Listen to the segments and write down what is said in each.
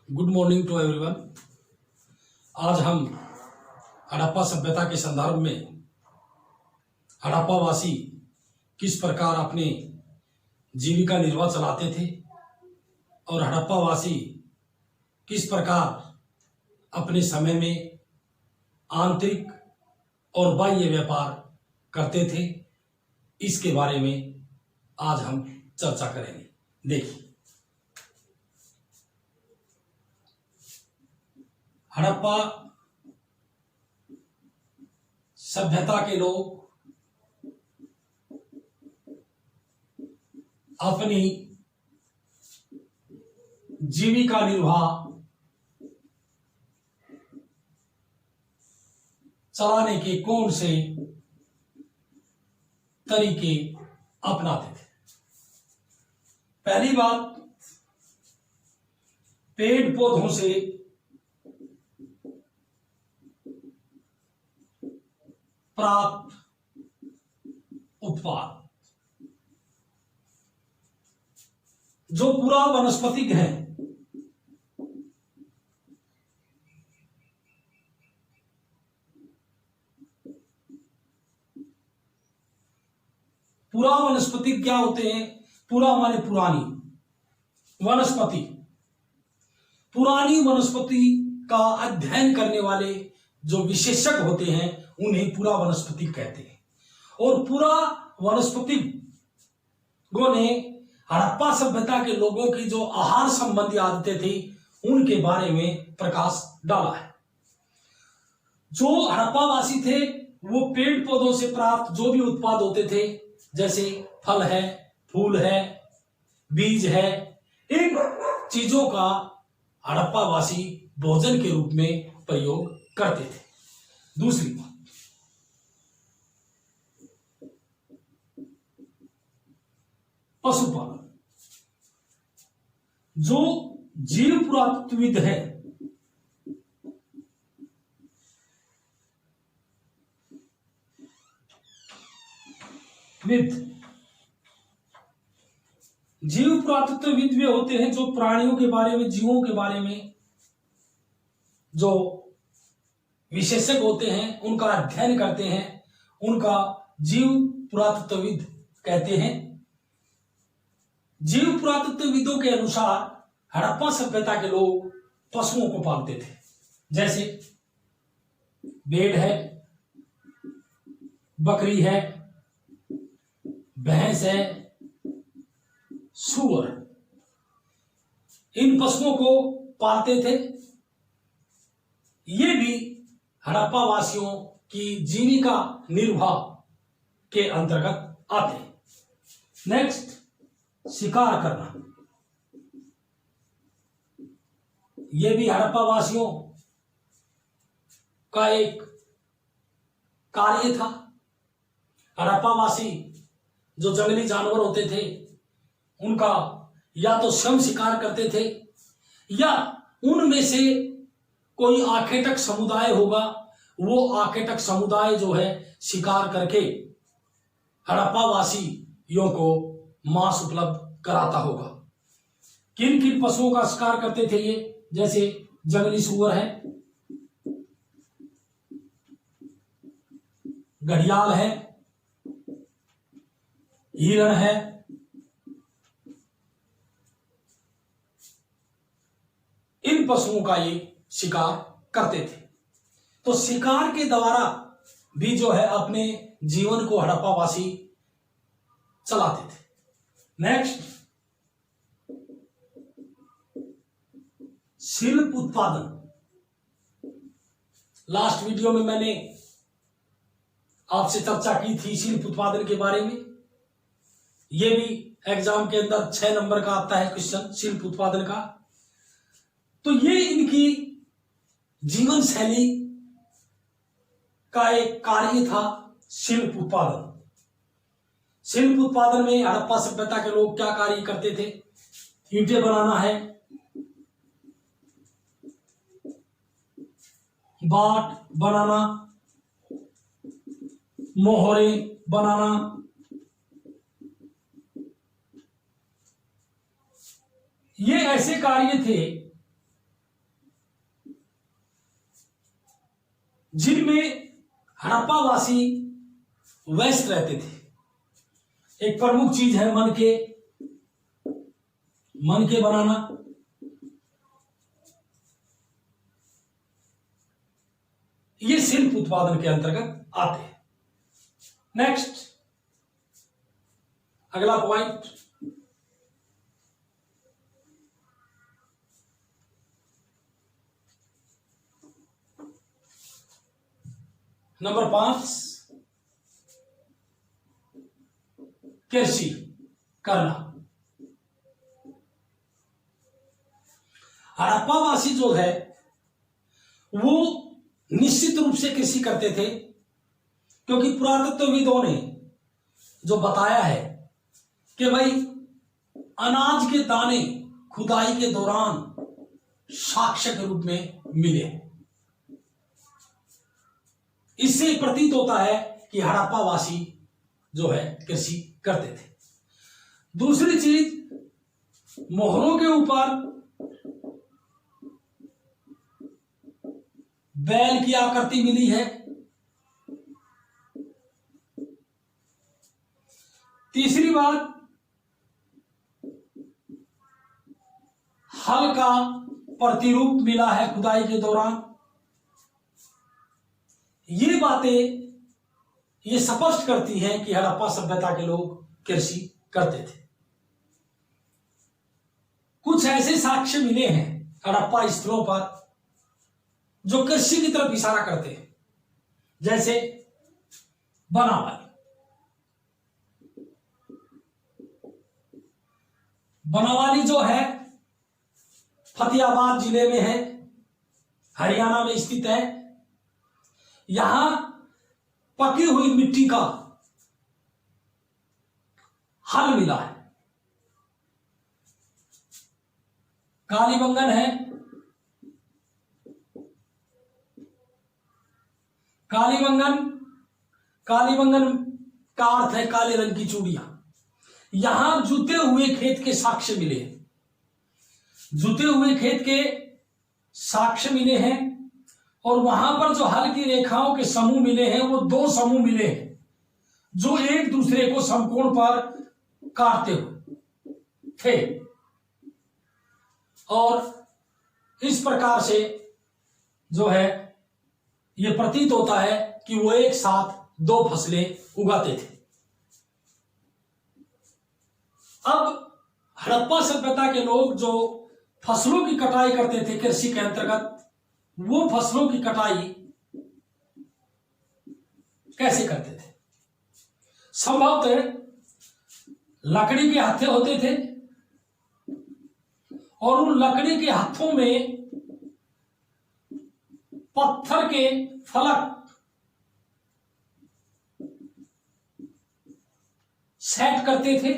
Good morning to everyone. आज हम हड़प्पा सभ्यता के संदर्भ में हड़प्पावासी किस प्रकार अपने जीविका निर्वाह चलाते थे और हड़प्पावासी किस प्रकार अपने समय में आंतरिक और बाह्य व्यापार करते थे, इसके बारे में आज हम चर्चा करेंगे। देखिए, हड़प्पा सभ्यता के लोग अपनी जीविका निर्वाह चलाने के कौन से तरीके अपनाते थे। पहली बात, पेड़ पौधों से प्राप्त उत्पाद, जो पूरा वनस्पतिक है, पूरा वनस्पतिक क्या होते हैं? पूरा माने पुरानी वनस्पति। पुरानी वनस्पति का अध्ययन करने वाले जो विशेषज्ञ होते हैं उन्हें पूरा वनस्पतिक कहते हैं। और पूरा वनस्पतिकों ने हड़प्पा सभ्यता के लोगों की जो आहार संबंधी आदतें थी उनके बारे में प्रकाश डाला है। जो हड़प्पावासी थे वो पेड़ पौधों से प्राप्त जो भी उत्पाद होते थे, जैसे फल है, फूल है, बीज है, इन चीजों का हड़प्पावासी भोजन के रूप में प्रयोग करते थे। दूसरी बात, पशुपालन। जो जीव पुरातत्वविद है जीव पुरातत्वविद वे होते हैं जो प्राणियों के बारे में, जीवों के बारे में जो विशेषज्ञ होते हैं उनका अध्ययन करते हैं, उनका जीव पुरातत्वविद कहते हैं। जीव पुरातत्वविदों के अनुसार हड़प्पा सभ्यता के लोग पशुओं को पालते थे, जैसे भेड़ है, बकरी है, भैंस है, सूअर। इन पशुओं को पालते थे। ये भी हड़प्पा वासियों की जीविका निर्वाह के अंतर्गत आते हैं। नेक्स्ट, शिकार करना। यह भी हड़प्पा वासियों का एक कार्य था। हड़प्पा वासी जो जंगली जानवर होते थे उनका या तो स्वयं शिकार करते थे या उनमें से कोई आखेटक समुदाय होगा, वो आखेटक समुदाय जो है शिकार करके हड़प्पा वासियों को मांस उपलब्ध कराता होगा। किन किन पशुओं का शिकार करते थे ये? जैसे जंगली सूअर है, घड़ियाल है, हिरण है, इन पशुओं का ये शिकार करते थे। तो शिकार के द्वारा भी जो है अपने जीवन को हड़प्पावासी चलाते थे। नेक्स्ट, शिल्प उत्पादन। लास्ट वीडियो में मैंने आपसे चर्चा की थी शिल्प उत्पादन के बारे में। यह भी एग्जाम के अंदर 6 नंबर का आता है क्वेश्चन, शिल्प उत्पादन का। तो ये इनकी जीवन शैली का एक कार्य था, शिल्प उत्पादन। शिल्प उत्पादन में हड़प्पा सभ्यता के लोग क्या कार्य करते थे? ईंटें बनाना है, बाट बनाना, मोहरे बनाना, ये ऐसे कार्य थे जिनमें हड़प्पावासी व्यस्त रहते थे। एक प्रमुख चीज है मन के बनाना, ये शिल्प उत्पादन के अंतर्गत आते हैं। नेक्स्ट, अगला पॉइंट, नंबर 5, कृषि करना। हड़प्पावासी जो है वो निश्चित रूप से कृषि करते थे, क्योंकि पुरातत्वविदों ने जो बताया है कि भाई अनाज के दाने खुदाई के दौरान साक्ष्य के रूप में मिले। इससे प्रतीत होता है कि हड़प्पावासी जो है कृषि करते थे। दूसरी चीज, मोहरों के ऊपर बैल की आकृति मिली है। तीसरी बात, हल का प्रतिरूप मिला है खुदाई के दौरान। ये बातें ये स्पष्ट करती हैं कि हड़प्पा सभ्यता के लोग कृषि करते थे। कुछ ऐसे साक्ष्य मिले हैं हड़प्पा स्थलों पर जो कृषि की तरफ इशारा करते हैं, जैसे बनावाली। बनावाली जो है फतेहाबाद जिले में है, हरियाणा में स्थित है। यहां पकी हुई मिट्टी का हल मिला है। कालीबंगन है। कालीबंगन का अर्थ है काले रंग की चूड़ियां। यहां जुते हुए खेत के साक्ष्य मिले हैं। जुते हुए खेत के साक्ष्य मिले हैं, और वहां पर जो हल की रेखाओं के समूह मिले हैं वो 2 समूह मिले हैं जो एक दूसरे को समकोण पर काटते हुए थे। और इस प्रकार से जो है ये प्रतीत होता है कि वो एक साथ 2 फसलें उगाते थे। अब हड़प्पा सभ्यता के लोग जो फसलों की कटाई करते थे कृषि के अंतर्गत, वो फसलों की कटाई कैसे करते थे? संभवतः लकड़ी के हत्थे होते थे, और उन लकड़ी के हत्थों में पत्थर के फलक सेट करते थे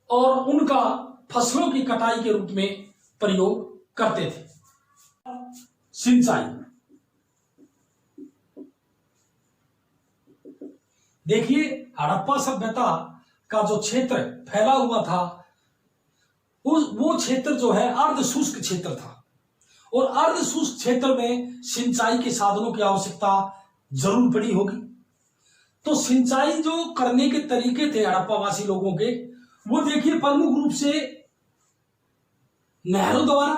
और उनका फसलों की कटाई के रूप में प्रयोग करते थे। सिंचाई, देखिए हड़प्पा सभ्यता का जो क्षेत्र फैला हुआ था वो क्षेत्र जो है अर्ध शुष्क क्षेत्र था, और अर्ध शुष्क क्षेत्र में सिंचाई के साधनों की आवश्यकता जरूर पड़ी होगी। तो सिंचाई जो करने के तरीके थे हड़प्पावासी लोगों के, वो देखिए प्रमुख रूप से नहरों द्वारा।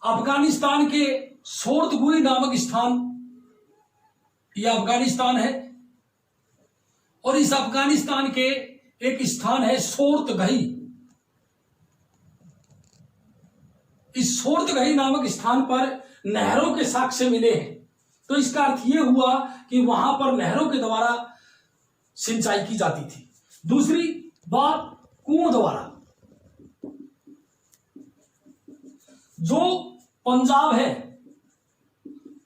अफगानिस्तान के सोर्दगुई नामक स्थान, यह अफगानिस्तान है, और इस अफगानिस्तान के एक स्थान है सोर्तगही। इस सोर्तगही नामक स्थान पर नहरों के साक्ष्य मिले हैं। तो इसका अर्थ यह हुआ कि वहां पर नहरों के द्वारा सिंचाई की जाती थी। दूसरी बात, कुओं द्वारा। जो पंजाब है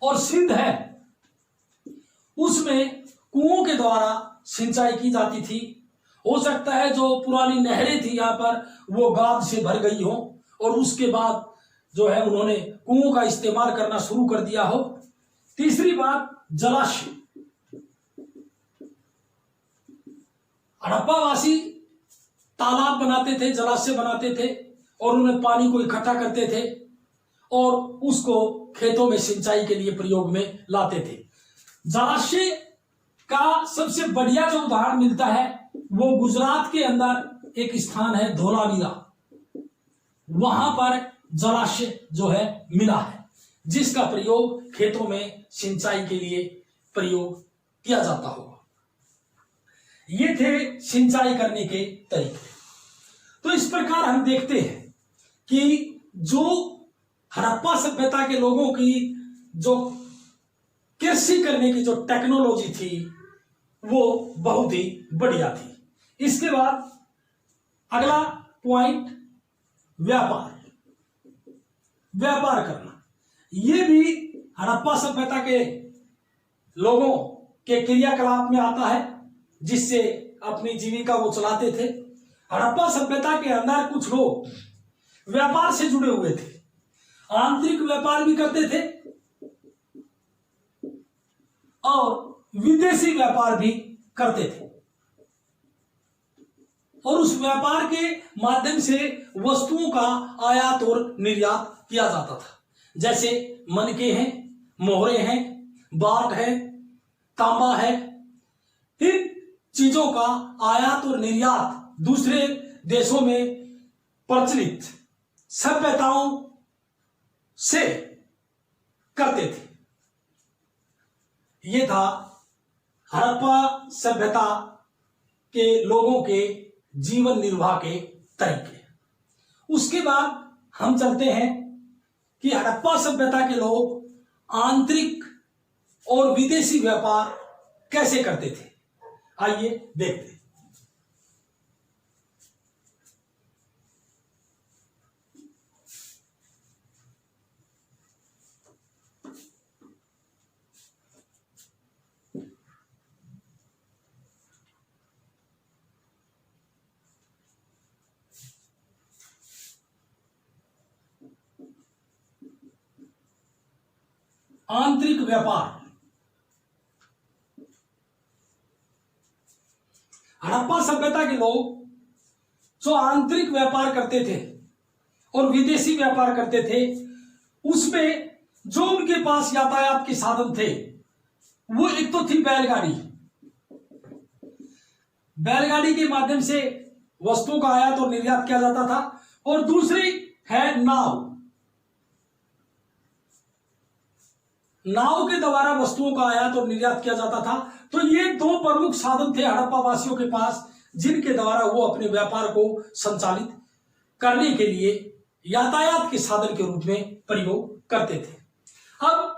और सिंध है उसमें कुओं के द्वारा सिंचाई की जाती थी। हो सकता है जो पुरानी नहरें थी यहां पर वो गाद से भर गई हो, और उसके बाद जो है उन्होंने कुओं का इस्तेमाल करना शुरू कर दिया हो। तीसरी बात, जलाशय। हड़प्पावासी तालाब बनाते थे, जलाशय बनाते थे, और उन्हें पानी को इकट्ठा करते थे और उसको खेतों में सिंचाई के लिए प्रयोग में लाते थे। जलाशय का सबसे बढ़िया जो उदाहरण मिलता है वो गुजरात के अंदर एक स्थान है धोलावीरा, वहां पर जलाशय जो है मिला है, जिसका प्रयोग खेतों में सिंचाई के लिए प्रयोग किया जाता होगा। ये थे सिंचाई करने के तरीके। तो इस प्रकार हम देखते हैं कि जो हड़प्पा सभ्यता के लोगों की जो कृषि करने की जो टेक्नोलॉजी थी वो बहुत ही बढ़िया थी। इसके बाद अगला पॉइंट व्यापार करना। ये भी हड़प्पा सभ्यता के लोगों के क्रियाकलाप में आता है, जिससे अपनी जीविका वो चलाते थे। हड़प्पा सभ्यता के अंदर कुछ लोग व्यापार से जुड़े हुए थे, आंतरिक व्यापार भी करते थे और विदेशी व्यापार भी करते थे, और उस व्यापार के माध्यम से वस्तुओं का आयात और निर्यात किया जाता था। जैसे मनके हैं, मोहरे हैं, बाट है, तांबा है। इन चीजों का आयात और निर्यात दूसरे देशों में प्रचलित सभ्यताओं से करते थे। ये था हड़प्पा सभ्यता के लोगों के जीवन निर्वाह के तरीके। उसके बाद हम चलते हैं कि हड़प्पा सभ्यता के लोग आंतरिक और विदेशी व्यापार कैसे करते थे। आइए देखते हैं। आंतरिक व्यापार। हड़प्पा सभ्यता के लोग जो आंतरिक व्यापार करते थे और विदेशी व्यापार करते थे, उसमें जो उनके पास यातायात के साधन थे वो एक तो थी बैलगाड़ी। बैलगाड़ी के माध्यम से वस्तुओं का आयात और निर्यात किया जाता था, और दूसरी है नाव। नाव के द्वारा वस्तुओं का आयात और निर्यात किया जाता था। तो ये दो प्रमुख साधन थे हड़प्पा वासियों के पास, जिनके द्वारा वो अपने व्यापार को संचालित करने के लिए यातायात के साधन के रूप में प्रयोग करते थे। अब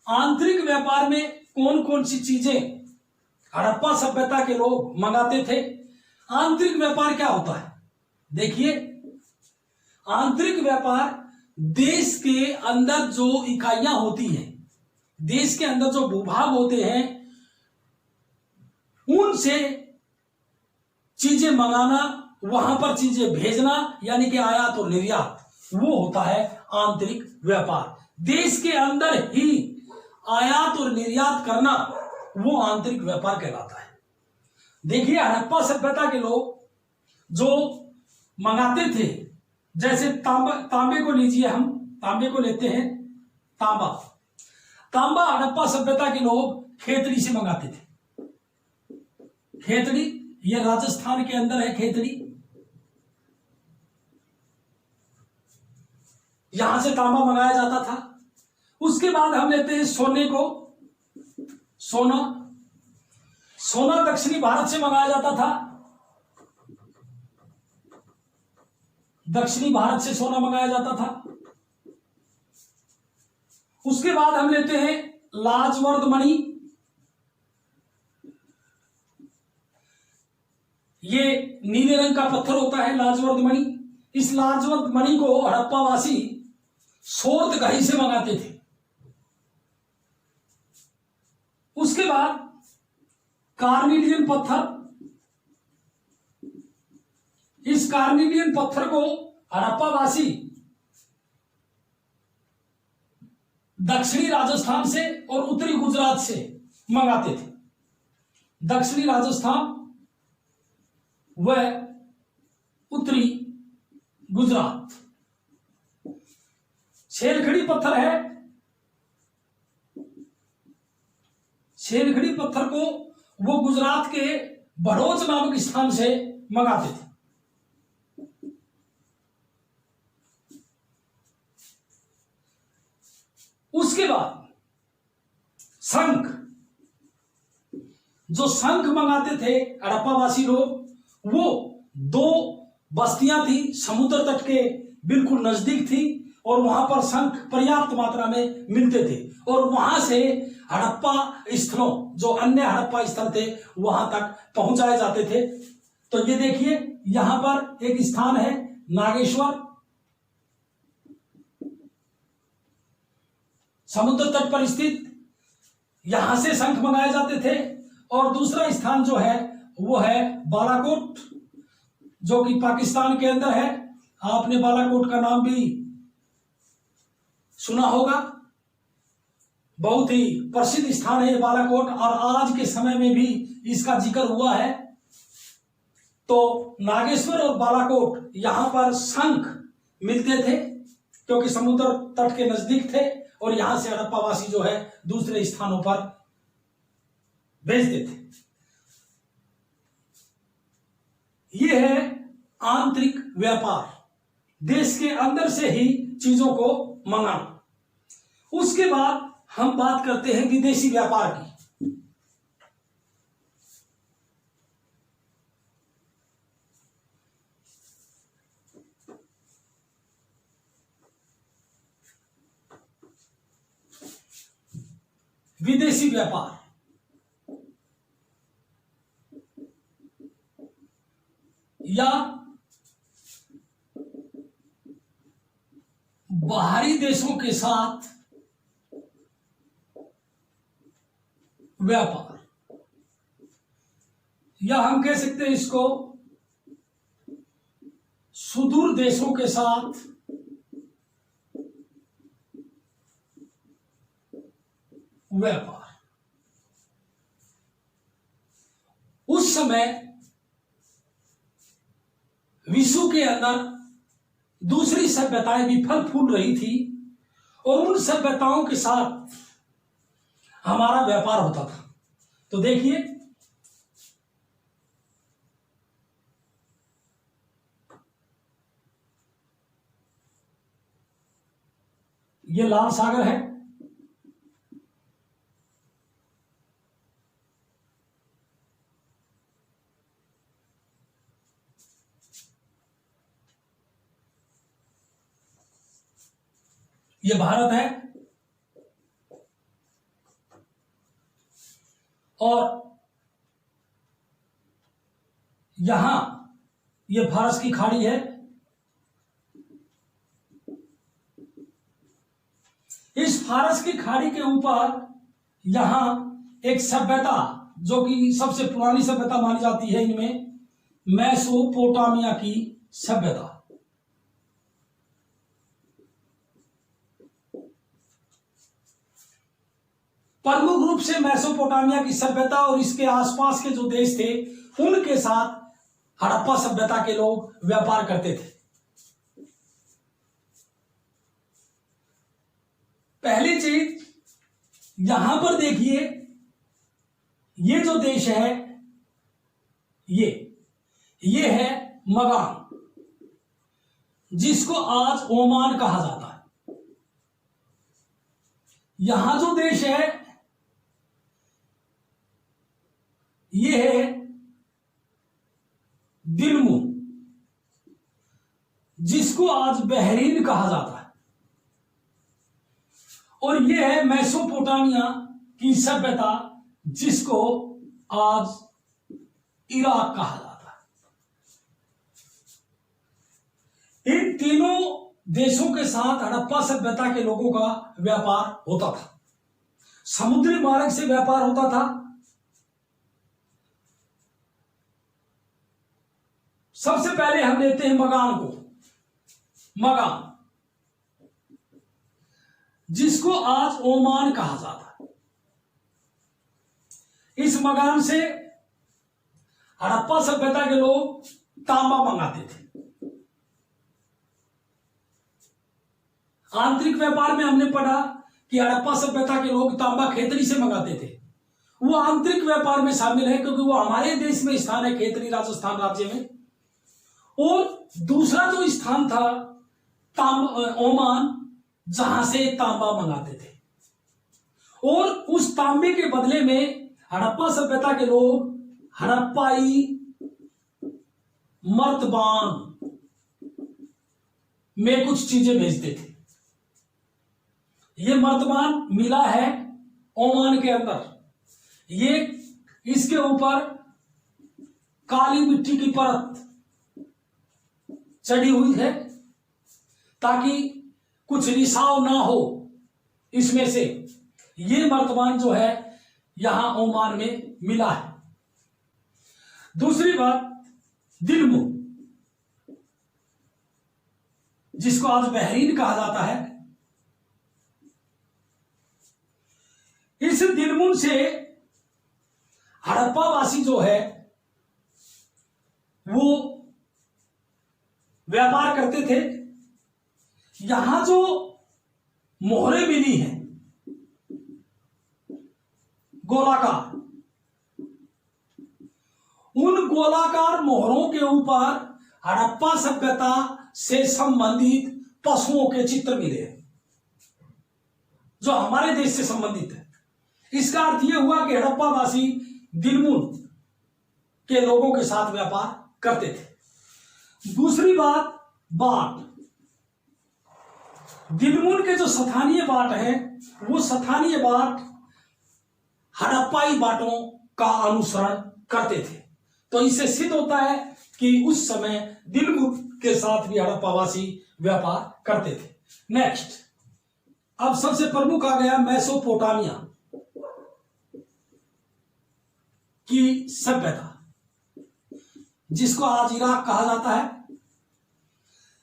आंतरिक व्यापार में कौन कौन सी चीजें हड़प्पा सभ्यता के लोग मंगाते थे। आंतरिक व्यापार क्या होता है? देखिए, आंतरिक व्यापार देश के अंदर जो इकाइयां होती हैं, देश के अंदर जो भूभाग होते हैं, उनसे चीजें मंगाना, वहां पर चीजें भेजना, यानी कि आयात और निर्यात, वो होता है आंतरिक व्यापार। देश के अंदर ही आयात और निर्यात करना वो आंतरिक व्यापार कहलाता है। देखिए, हड़प्पा सभ्यता के लोग जो मंगाते थे, जैसे तांबे को लीजिए, हम तांबे को लेते हैं। तांबा हड़प्पा सभ्यता के लोग खेतड़ी से मंगाते थे। खेतड़ी, यह राजस्थान के अंदर है खेतड़ी, यहां से तांबा मंगाया जाता था। उसके बाद हम लेते हैं सोने को। सोना दक्षिणी भारत से मंगाया जाता था। दक्षिणी भारत से सोना मंगाया जाता था। उसके बाद हम लेते हैं लाजवर्द मणि। ये नीले रंग का पत्थर होता है लाजवर्द मणि। इस लाजवर्द मणि को हड़प्पावासी सोर्तघाई से मंगाते थे। उसके बाद कार्निलियन पत्थर, इस कार्निलियन पत्थर को हड़प्पावासी दक्षिणी राजस्थान से और उत्तरी गुजरात से मंगाते थे। दक्षिणी राजस्थान व उत्तरी गुजरात। छेलखड़ी पत्थर है, छेलखड़ी पत्थर को वो गुजरात के भड़ोच नामक स्थान से मंगाते थे। उसके बाद शंख, जो शंख मंगाते थे हड़प्पावासी लोग, वो दो बस्तियां थी, समुद्र तट के बिल्कुल नजदीक थी और वहां पर शंख पर्याप्त मात्रा में मिलते थे और वहां से हड़प्पा स्थलों, जो अन्य हड़प्पा स्थल थे, वहां तक पहुंचाए जाते थे। तो ये देखिए यहां पर एक स्थान है नागेश्वर, समुद्र तट पर स्थित, यहां से शंख मंगाए जाते थे। और दूसरा स्थान जो है वो है बालाकोट, जो कि पाकिस्तान के अंदर है। आपने बालाकोट का नाम भी सुना होगा, बहुत ही प्रसिद्ध स्थान है बालाकोट और आज के समय में भी इसका जिक्र हुआ है। तो नागेश्वर और बालाकोट यहां पर शंख मिलते थे क्योंकि समुद्र तट के नजदीक थे और यहां से हड़प्पावासी जो है दूसरे स्थानों पर भेजते थे। यह है आंतरिक व्यापार, देश के अंदर से ही चीजों को मंगाना। उसके बाद हम बात करते हैं विदेशी व्यापार की। विदेशी व्यापार या बाहरी देशों के साथ व्यापार, या हम कह सकते हैं इसको सुदूर देशों के साथ व्यापार। उस समय विश्व के अंदर दूसरी सभ्यताएं भी फल फूल रही थी और उन सभ्यताओं के साथ हमारा व्यापार होता था। तो देखिए ये लाल सागर है, ये भारत है और यहां ये फारस की खाड़ी है। इस फारस की खाड़ी के ऊपर यहां एक सभ्यता, जो कि सबसे पुरानी सभ्यता मानी जाती है इनमें, मेसोपोटामिया की सभ्यता। प्रमुख रूप से मेसोपोटामिया की सभ्यता और इसके आसपास के जो देश थे उनके साथ हड़प्पा सभ्यता के लोग व्यापार करते थे। पहली चीज यहां पर देखिए, ये जो देश है ये है मगान, जिसको आज ओमान कहा जाता है। यहां जो देश है ये है दिलमु, जिसको आज बहरीन कहा जाता है, और यह है मेसोपोटामिया की सभ्यता, जिसको आज इराक कहा जाता है। इन तीनों देशों के साथ हड़प्पा सभ्यता के लोगों का व्यापार होता था। समुद्री मार्ग से व्यापार होता था। सबसे पहले हम लेते हैं मगान को। मगान, जिसको आज ओमान कहा जाता है। इस मगान से हड़प्पा सभ्यता के लोग तांबा मंगाते थे। आंतरिक व्यापार में हमने पढ़ा कि हड़प्पा सभ्यता के लोग तांबा खेतरी से मंगाते थे, वो आंतरिक व्यापार में शामिल है क्योंकि वो हमारे देश में स्थान है, खेतरी राजस्थान राज्य में। और दूसरा जो स्थान था ओमान, जहां से तांबा मंगाते थे, और उस तांबे के बदले में हड़प्पा सभ्यता के लोग हड़प्पाई मर्तबान में कुछ चीजें भेजते थे। ये मर्तबान मिला है ओमान के अंदर, ये इसके ऊपर काली मिट्टी की परत चढ़ी हुई है ताकि कुछ रिसाव ना हो इसमें से। ये मर्तबान जो है यहां ओमान में मिला है। दूसरी बात, दिलमुन, जिसको आज बहरीन कहा जाता है, इस दिलमुन से हड़प्पावासी जो है वो व्यापार करते थे। यहां जो मोहरें मिली हैं गोलाकार, उन गोलाकार मोहरों के ऊपर हड़प्पा सभ्यता से संबंधित पशुओं के चित्र मिले हैं जो हमारे देश से संबंधित है। इसका अर्थ यह हुआ कि हड़प्पावासी दिलमुन के लोगों के साथ व्यापार करते थे। दूसरी बात, बाट, दिलमुन के जो स्थानीय बाट हैं वो स्थानीय बाट हड़प्पाई बाटों का अनुसरण करते थे। तो इससे सिद्ध होता है कि उस समय दिलमुन के साथ भी हड़प्पावासी व्यापार करते थे। नेक्स्ट, अब सबसे प्रमुख आ गया मेसोपोटामिया की सभ्यता, जिसको आज इराक कहा जाता है।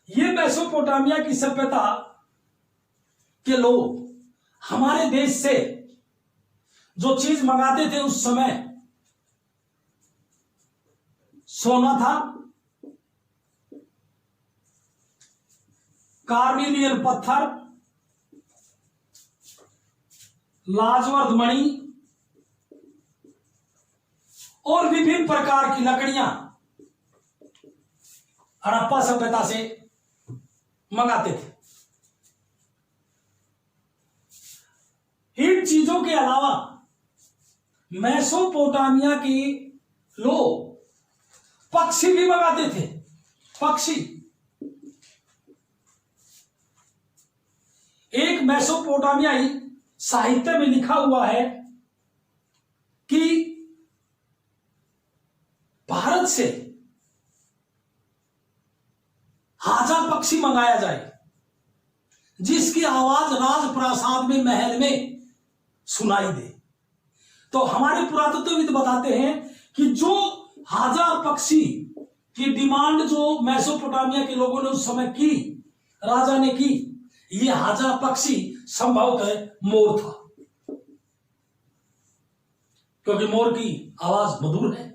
यह मेसोपोटामिया की सभ्यता के लोग हमारे देश से जो चीज मंगाते थे उस समय सोना था, कार्निलियन पत्थर, लाजवर्द मणि और विभिन्न प्रकार की लकड़ियां हड़प्पा सभ्यता से मंगाते थे। इन चीजों के अलावा मेसोपोटामिया के लोग पक्षी भी मंगाते थे। पक्षी, एक मेसोपोटामियाई साहित्य में लिखा हुआ है कि भारत से हाजा पक्षी मंगाया जाए जिसकी आवाज राजप्रासाद में महल में सुनाई दे। तो हमारे पुरातत्वविद बताते हैं कि जो हाजा पक्षी की डिमांड जो मेसोपोटामिया के लोगों ने उस समय की, राजा ने की, ये हाजा पक्षी संभवतः मोर था, क्योंकि मोर की आवाज मधुर है।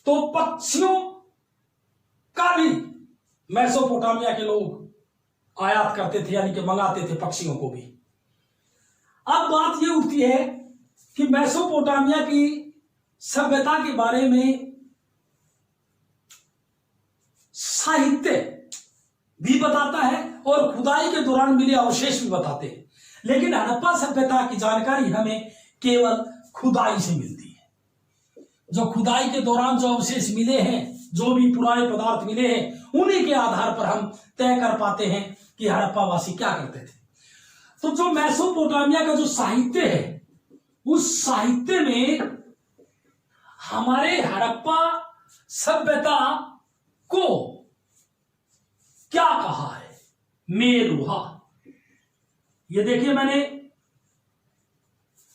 तो पक्षियों का भी मेसोपोटामिया के लोग आयात करते थे, यानी कि मंगाते थे पक्षियों को भी। अब बात यह उठती है कि मेसोपोटामिया की सभ्यता के बारे में साहित्य भी बताता है और खुदाई के दौरान मिले अवशेष भी बताते हैं, लेकिन हड़प्पा सभ्यता की जानकारी हमें केवल खुदाई से मिलती है। जो खुदाई के दौरान जो अवशेष मिले हैं, जो भी पुराने पदार्थ मिले हैं, उन्हीं के आधार पर हम तय कर पाते हैं कि हड़प्पावासी क्या करते थे। तो जो मेसोपोटामिया का जो साहित्य है, उस साहित्य में हमारे हड़प्पा सभ्यता को क्या कहा है? मेरुहा। ये देखिए, मैंने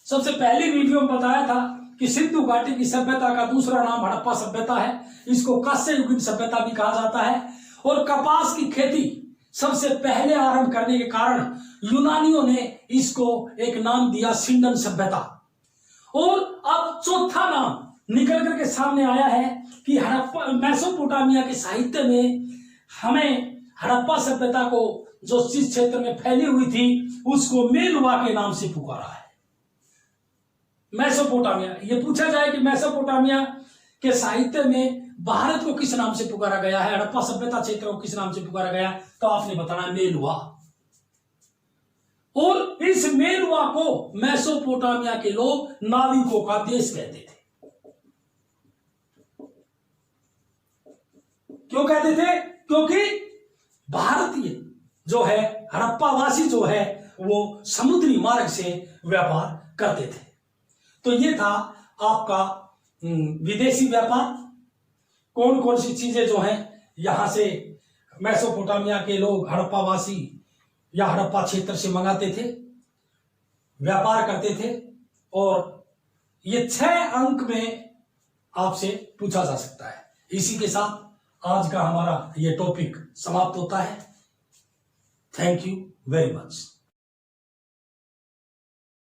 सबसे पहली वीडियो में बताया था कि सिंधु घाटी की सभ्यता का दूसरा नाम हड़प्पा सभ्यता है। इसको कांस्य युगीन सभ्यता भी कहा जाता है। और कपास की खेती सबसे पहले आरंभ करने के कारण यूनानियों ने इसको एक नाम दिया, सिंडन सभ्यता। और अब चौथा नाम निकल करके सामने आया है कि हड़प्पा मेसोपोटामिया के साहित्य में हमें हड़प्पा सभ्यता को जो जिस क्षेत्र में फैली हुई थी उसको मेलुआ के नाम से पुकारा है। मेसोपोटामिया, ये पूछा जाए कि मेसोपोटामिया के साहित्य में भारत को किस नाम से पुकारा गया है, हड़प्पा सभ्यता क्षेत्र को किस नाम से पुकारा गया, तो आपने बताना मेलुआ। और इस मेलुआ को मेसोपोटामिया के लोग नाविकों का देश कहते थे। क्यों कहते थे? क्योंकि भारतीय जो है, हड़प्पावासी जो है, वो समुद्री मार्ग से व्यापार करते थे। तो ये था आपका विदेशी व्यापार। कौन कौन सी चीजें जो हैं यहां से मेसोपोटामिया के लोग, हड़प्पावासी या हड़प्पा क्षेत्र से मंगाते थे, व्यापार करते थे। और ये 6 अंक में आपसे पूछा जा सकता है। इसी के साथ आज का हमारा ये टॉपिक समाप्त होता है। Thank you very much.